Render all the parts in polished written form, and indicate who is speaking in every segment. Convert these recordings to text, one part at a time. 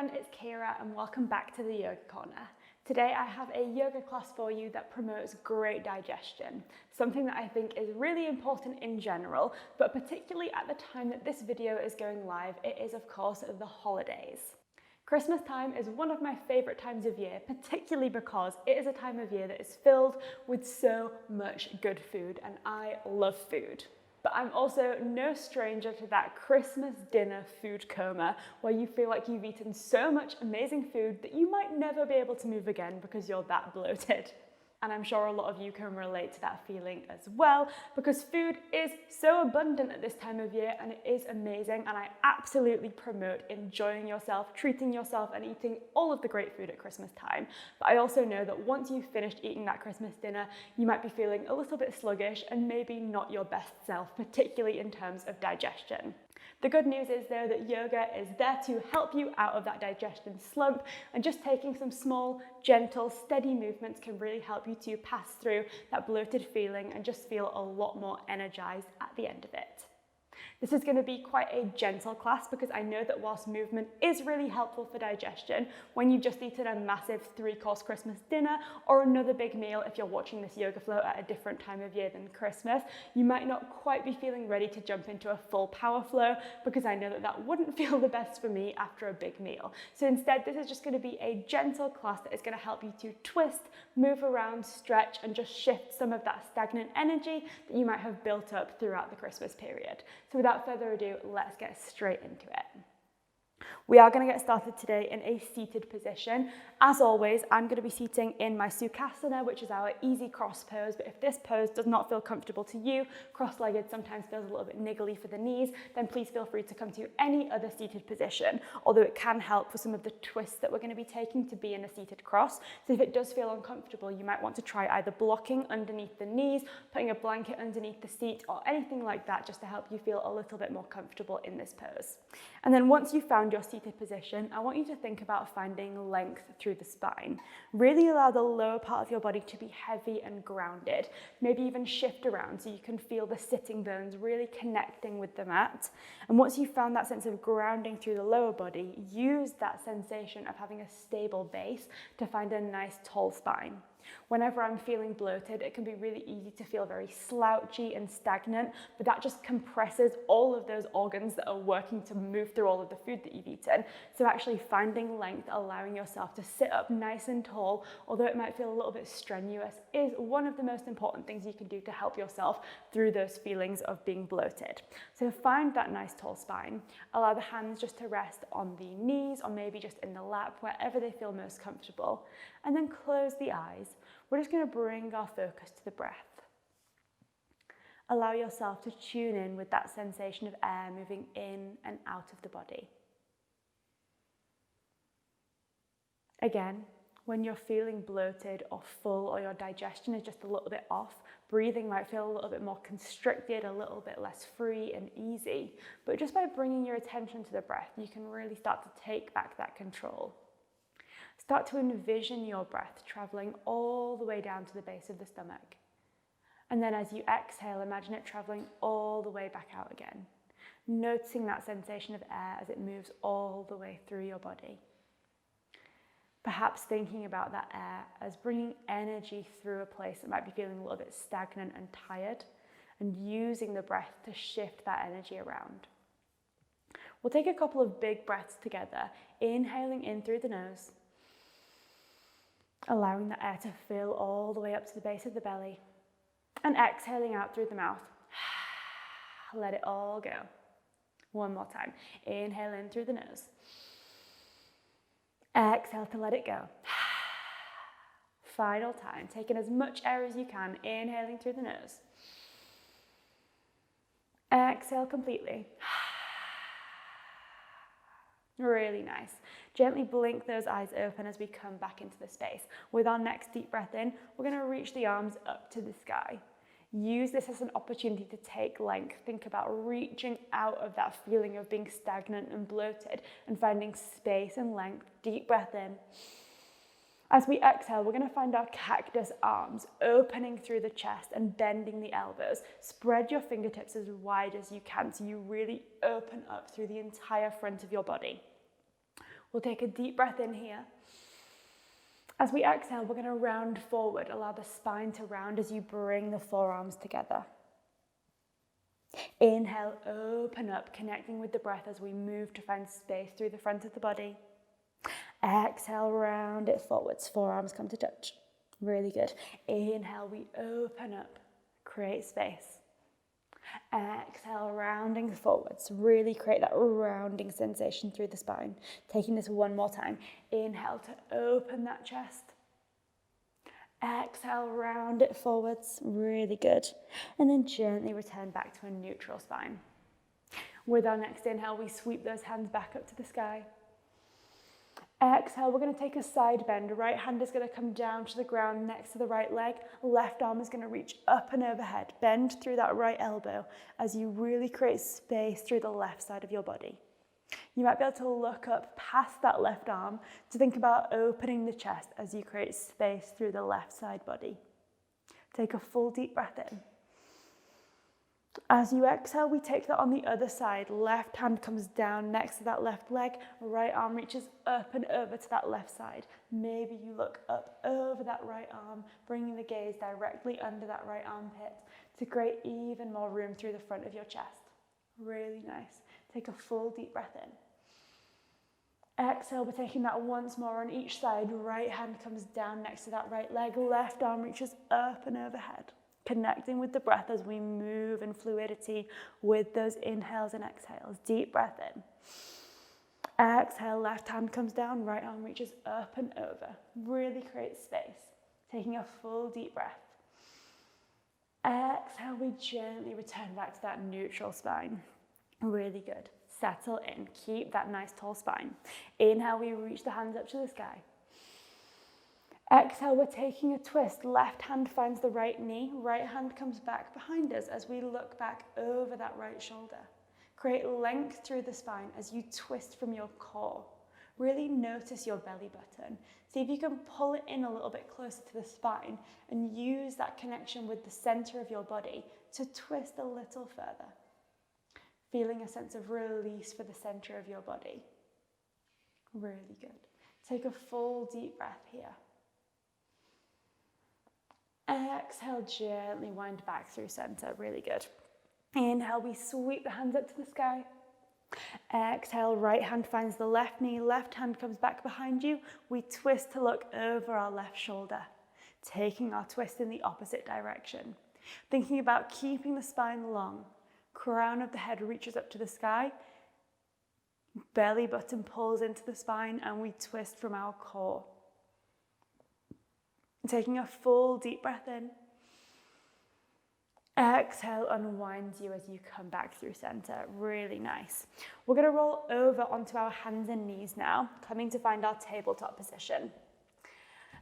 Speaker 1: everyone, it's Kira and welcome back to the Yoga Corner. Today I have a yoga class for you that promotes great digestion, something that I think is really important in general, but particularly at the time that this video is going live, it is of course the holidays. Christmas time is one of my favourite times of year, particularly because it is a time of year that is filled with so much good food, and I love food. But I'm also no stranger to that Christmas dinner food coma where you feel like you've eaten so much amazing food that you might never be able to move again because you're that bloated. And I'm sure a lot of you can relate to that feeling as well, because food is so abundant at this time of year and it is amazing, and I absolutely promote enjoying yourself, treating yourself and eating all of the great food at Christmas time. But I also know that once you've finished eating that Christmas dinner, you might be feeling a little bit sluggish and maybe not your best self, particularly in terms of digestion. The good news is though that yoga is there to help you out of that digestion slump, and just taking some small, gentle, steady movements can really help you to pass through that bloated feeling and just feel a lot more energized at the end of it. This is going to be quite a gentle class because I know that whilst movement is really helpful for digestion, when you've just eaten a massive 3-course Christmas dinner or another big meal, if you're watching this yoga flow at a different time of year than Christmas, you might not quite be feeling ready to jump into a full power flow, because I know that that wouldn't feel the best for me after a big meal. So instead, this is just going to be a gentle class that is going to help you to twist, move around, stretch, and just shift some of that stagnant energy that you might have built up throughout the Christmas period. So without further ado, let's get straight into it. We are going to get started today in a seated position. As always, I'm going to be seating in my Sukhasana, which is our easy cross pose, but if this pose does not feel comfortable to you, cross-legged sometimes feels a little bit niggly for the knees, then please feel free to come to any other seated position, although it can help for some of the twists that we're going to be taking to be in a seated cross. So if it does feel uncomfortable, you might want to try either blocking underneath the knees, putting a blanket underneath the seat, or anything like that, just to help you feel a little bit more comfortable in this pose. And then once you've found your seated position, I want you to think about finding length through the spine. Really allow the lower part of your body to be heavy and grounded. Maybe even shift around so you can feel the sitting bones really connecting with the mat. And once you've found that sense of grounding through the lower body, use that sensation of having a stable base to find a nice tall spine. Whenever I'm feeling bloated, it can be really easy to feel very slouchy and stagnant, but that just compresses all of those organs that are working to move through all of the food that you've eaten. So actually finding length, allowing yourself to sit up nice and tall, although it might feel a little bit strenuous, is one of the most important things you can do to help yourself through those feelings of being bloated. So find that nice tall spine. Allow the hands just to rest on the knees or maybe just in the lap, wherever they feel most comfortable. And then close the eyes. We're just going to bring our focus to the breath. Allow yourself to tune in with that sensation of air moving in and out of the body. Again, when you're feeling bloated or full, or your digestion is just a little bit off, breathing might feel a little bit more constricted, a little bit less free and easy. But just by bringing your attention to the breath, you can really start to take back that control. Start to envision your breath traveling all the way down to the base of the stomach. And then as you exhale, imagine it traveling all the way back out again. Noticing that sensation of air as it moves all the way through your body. Perhaps thinking about that air as bringing energy through a place that might be feeling a little bit stagnant and tired, and using the breath to shift that energy around. We'll take a couple of big breaths together, inhaling in through the nose, allowing the air to fill all the way up to the base of the belly, and exhaling out through the mouth. Let it all go. One more time. Inhale in through the nose. Exhale to let it go. Final time. Take in as much air as you can, inhaling through the nose. Exhale completely. Really nice. Gently blink those eyes open as we come back into the space. With our next deep breath in, we're going to reach the arms up to the sky. Use this as an opportunity to take length. Think about reaching out of that feeling of being stagnant and bloated and finding space and length. Deep breath in. As we exhale, we're going to find our cactus arms opening through the chest and bending the elbows. Spread your fingertips as wide as you can so you really open up through the entire front of your body. We'll take a deep breath in here. As we exhale, we're going to round forward. Allow the spine to round as you bring the forearms together. Inhale, open up, connecting with the breath as we move to find space through the front of the body. Exhale, round it forwards. Forearms come to touch. Really good. Inhale, we open up, create space. Exhale, rounding forwards. Really create that rounding sensation through the spine. Taking this one more time. Inhale to open that chest. Exhale, round it forwards. Really good. And then gently return back to a neutral spine. With our next inhale, we sweep those hands back up to the sky. Exhale, we're going to take a side bend. Right hand is going to come down to the ground next to the right leg. Left arm is going to reach up and overhead. Bend through that right elbow as you really create space through the left side of your body. You might be able to look up past that left arm to think about opening the chest as you create space through the left side body. Take a full deep breath in. As you exhale, we take that on the other side. Left hand comes down next to that left leg. Right arm reaches up and over to that left side. Maybe you look up over that right arm, bringing the gaze directly under that right armpit to create even more room through the front of your chest. Really nice. Take a full deep breath in. Exhale, we're taking that once more on each side. Right hand comes down next to that right leg. Left arm reaches up and overhead. Connecting with the breath as we move in fluidity with those inhales and exhales. Deep breath in. Exhale, left hand comes down, right arm reaches up and over. Really create space. Taking a full deep breath. Exhale, we gently return back to that neutral spine. Really good. Settle in. Keep that nice tall spine. Inhale, we reach the hands up to the sky. Exhale, we're taking a twist. Left hand finds the right knee. Right hand comes back behind us as we look back over that right shoulder. Create length through the spine as you twist from your core. Really notice your belly button. See if you can pull it in a little bit closer to the spine and use that connection with the center of your body to twist a little further. Feeling a sense of release for the center of your body. Really good. Take a full deep breath here. Exhale, gently wind back through center. Really good. Inhale, we sweep the hands up to the sky. Exhale, right hand finds the left knee. Left hand comes back behind you. We twist to look over our left shoulder, taking our twist in the opposite direction. Thinking about keeping the spine long. Crown of the head reaches up to the sky. Belly button pulls into the spine and we twist from our core. Taking a full deep breath in. Exhale, unwinds you as you come back through center. Really nice. We're going to roll over onto our hands and knees now, coming to find our tabletop position.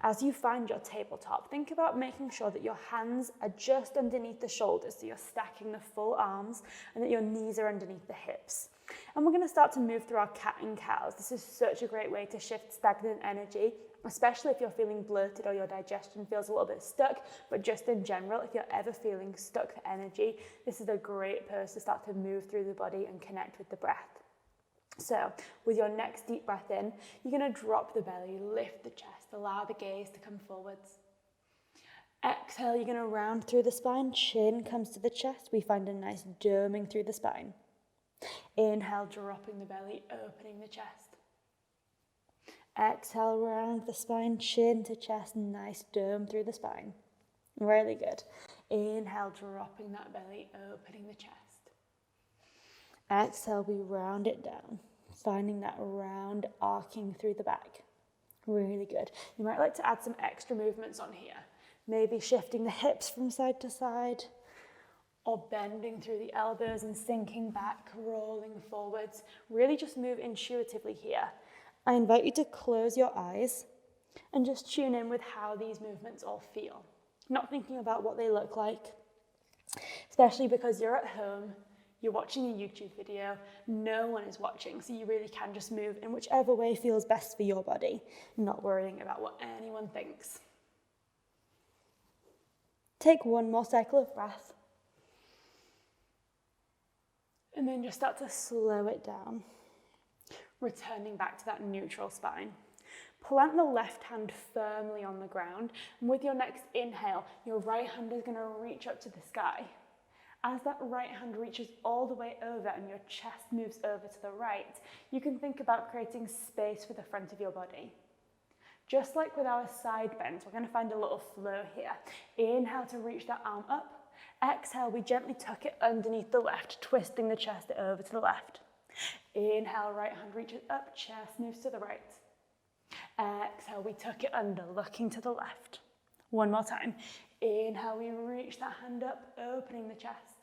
Speaker 1: As you find your tabletop, think about making sure that your hands are just underneath the shoulders, so you're stacking the full arms, and that your knees are underneath the hips. And we're going to start to move through our cat and cows. This is such a great way to shift stagnant energy, especially if you're feeling bloated or your digestion feels a little bit stuck, but just in general, if you're ever feeling stuck for energy, this is a great pose to start to move through the body and connect with the breath. So with your next deep breath in, you're going to drop the belly, lift the chest, allow the gaze to come forwards. Exhale, you're going to round through the spine, chin comes to the chest. We find a nice doming through the spine. Inhale, dropping the belly, opening the chest. Exhale, round the spine, chin to chest, nice dome through the spine. Really good. Inhale, dropping that belly, opening the chest. Exhale, we round it down, finding that round arcing through the back. Really good. You might like to add some extra movements on here. Maybe shifting the hips from side to side, or bending through the elbows and sinking back, rolling forwards. Really just move intuitively here. I invite you to close your eyes and just tune in with how these movements all feel. Not thinking about what they look like, especially because you're at home, you're watching a YouTube video, no one is watching, so you really can just move in whichever way feels best for your body, not worrying about what anyone thinks. Take one more cycle of breath. And then just start to slow it down. returning back to that neutral spine. Plant the left hand firmly on the ground, and with your next inhale, your right hand is going to reach up to the sky. As that right hand reaches all the way over and your chest moves over to the right, you can think about creating space for the front of your body. Just like with our side bends, we're going to find a little flow here. Inhale to reach that arm up. Exhale, we gently tuck it underneath the left, twisting the chest over to the left. Inhale, right hand reaches up, chest moves to the right. Exhale, we tuck it under, looking to the left. One more time. Inhale, we reach that hand up, opening the chest.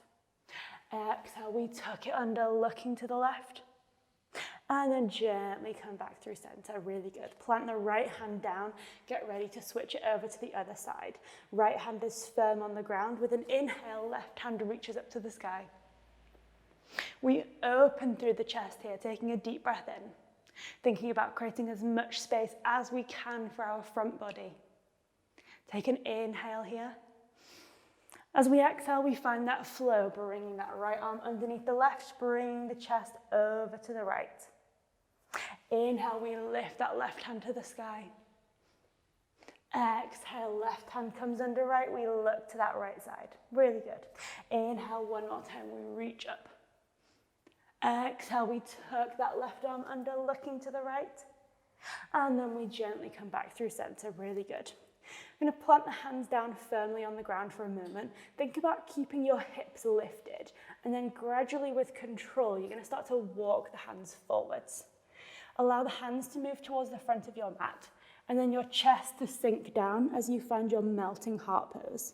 Speaker 1: Exhale, we tuck it under, looking to the left. And then gently come back through center, really good. Plant the right hand down, get ready to switch it over to the other side. Right hand is firm on the ground. With an inhale, left hand reaches up to the sky. We open through the chest here, taking a deep breath in, thinking about creating as much space as we can for our front body. Take an inhale here. As we exhale, we find that flow, bringing that right arm underneath the left, bringing the chest over to the right. Inhale, we lift that left hand to the sky. Exhale, left hand comes under right, we look to that right side. Really good. Inhale, one more time, we reach up. Exhale, we tuck that left arm under, looking to the right. And then we gently come back through center, really good. I'm going to plant the hands down firmly on the ground for a moment. Think about keeping your hips lifted. And then gradually with control, you're going to start to walk the hands forwards. Allow the hands to move towards the front of your mat. And then your chest to sink down as you find your melting heart pose.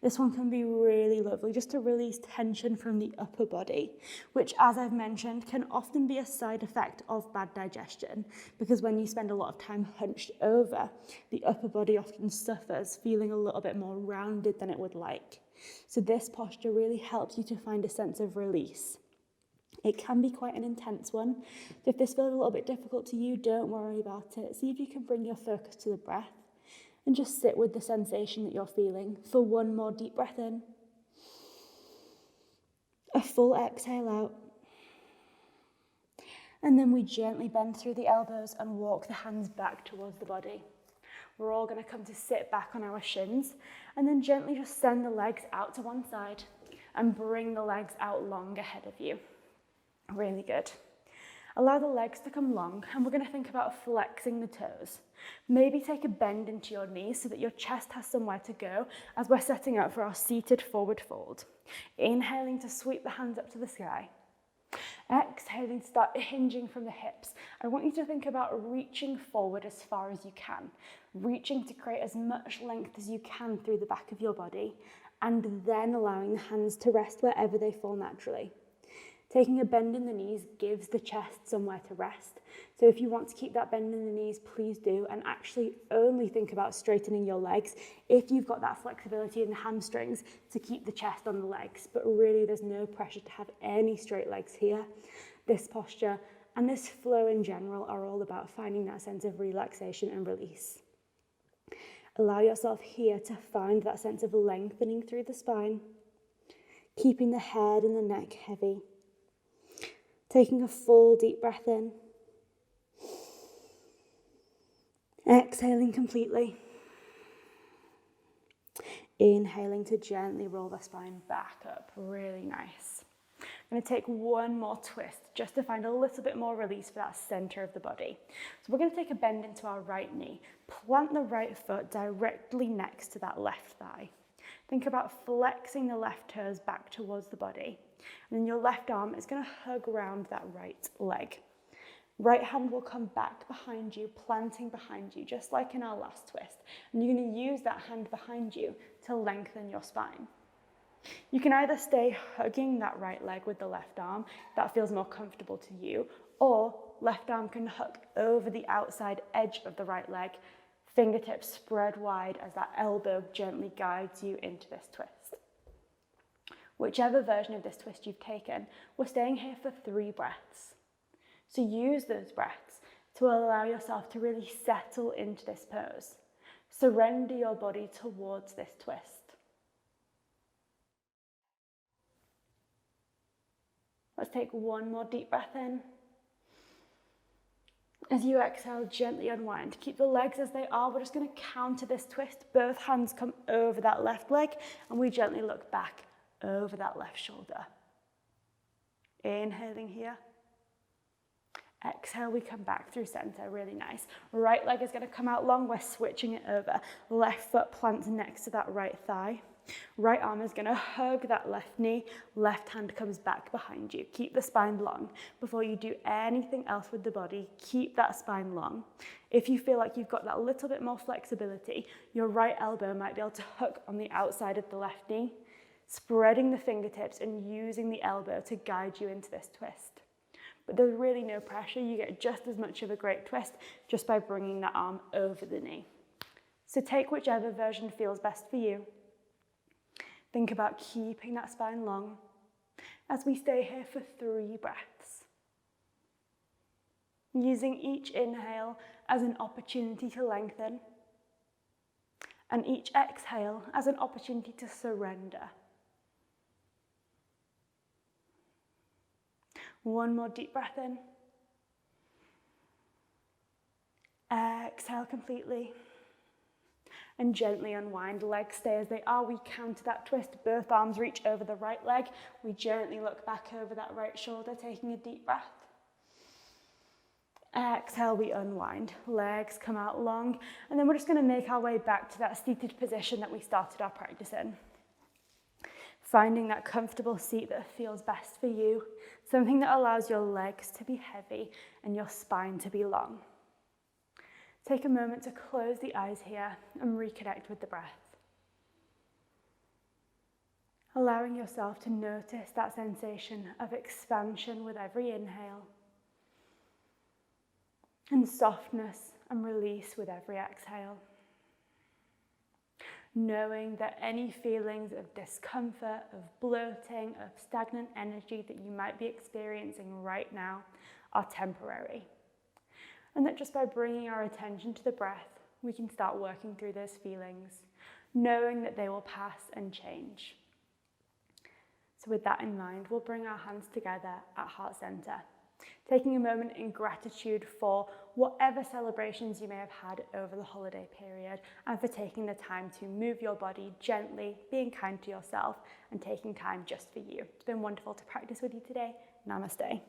Speaker 1: This one can be really lovely, just to release tension from the upper body, which, as I've mentioned, can often be a side effect of bad digestion, because when you spend a lot of time hunched over, the upper body often suffers, feeling a little bit more rounded than it would like. So this posture really helps you to find a sense of release. It can be quite an intense one. So if this feels a little bit difficult to you, don't worry about it. See if you can bring your focus to the breath. And just sit with the sensation that you're feeling for one more deep breath in. A full exhale out. And then we gently bend through the elbows and walk the hands back towards the body. We're all going to come to sit back on our shins and then gently just send the legs out to one side and bring the legs out long ahead of you. Really good. Allow the legs to come long, and we're going to think about flexing the toes. Maybe take a bend into your knees so that your chest has somewhere to go as we're setting up for our seated forward fold. Inhaling to sweep the hands up to the sky. Exhaling to start hinging from the hips. I want you to think about reaching forward as far as you can, reaching to create as much length as you can through the back of your body, and then allowing the hands to rest wherever they fall naturally. Taking a bend in the knees gives the chest somewhere to rest. So if you want to keep that bend in the knees, please do, and actually only think about straightening your legs if you've got that flexibility in the hamstrings to keep the chest on the legs. But really, there's no pressure to have any straight legs here. This posture and this flow in general are all about finding that sense of relaxation and release. Allow yourself here to find that sense of lengthening through the spine, keeping the head and the neck heavy. Taking a full deep breath in. Exhaling completely. Inhaling to gently roll the spine back up. Really nice. I'm going to take one more twist just to find a little bit more release for that center of the body. So we're going to take a bend into our right knee. Plant the right foot directly next to that left thigh. Think about flexing the left toes back towards the body. And then your left arm is going to hug around that right leg. Right hand will come back behind you, planting behind you, just like in our last twist. And you're going to use that hand behind you to lengthen your spine. You can either stay hugging that right leg with the left arm, that feels more comfortable to you, or left arm can hook over the outside edge of the right leg, fingertips spread wide as that elbow gently guides you into this twist. Whichever version of this twist you've taken, we're staying here for 3 breaths. So use those breaths to allow yourself to really settle into this pose. Surrender your body towards this twist. Let's take one more deep breath in. As you exhale, gently unwind. Keep the legs as they are. We're just going to counter this twist. Both hands come over that left leg and we gently look back over that left shoulder. Inhaling here. Exhale, we come back through center, really nice. Right leg is going to come out long, we're switching it over. Left foot plants next to that right thigh. Right arm is going to hug that left knee, left hand comes back behind you. Keep the spine long. Before you do anything else with the body, keep that spine long. If you feel like you've got that little bit more flexibility, your right elbow might be able to hook on the outside of the left knee, spreading the fingertips and using the elbow to guide you into this twist. But there's really no pressure. You get just as much of a great twist just by bringing that arm over the knee. So take whichever version feels best for you. Think about keeping that spine long as we stay here for 3 breaths. Using each inhale as an opportunity to lengthen and each exhale as an opportunity to surrender. One more deep breath in. Exhale completely. And gently unwind. Legs stay as they are. We counter that twist. Both arms reach over the right leg. We gently look back over that right shoulder, taking a deep breath. Exhale, we unwind. Legs come out long. And then we're just going to make our way back to that seated position that we started our practice in. Finding that comfortable seat that feels best for you, something that allows your legs to be heavy and your spine to be long. Take a moment to close the eyes here and reconnect with the breath. Allowing yourself to notice that sensation of expansion with every inhale and softness and release with every exhale. Knowing that any feelings of discomfort, of bloating, of stagnant energy that you might be experiencing right now are temporary. And that just by bringing our attention to the breath, we can start working through those feelings, knowing that they will pass and change. So with that in mind, we'll bring our hands together at heart center, taking a moment in gratitude for whatever celebrations you may have had over the holiday period and for taking the time to move your body gently, being kind to yourself and taking time just for you. It's been wonderful to practice with you today. Namaste.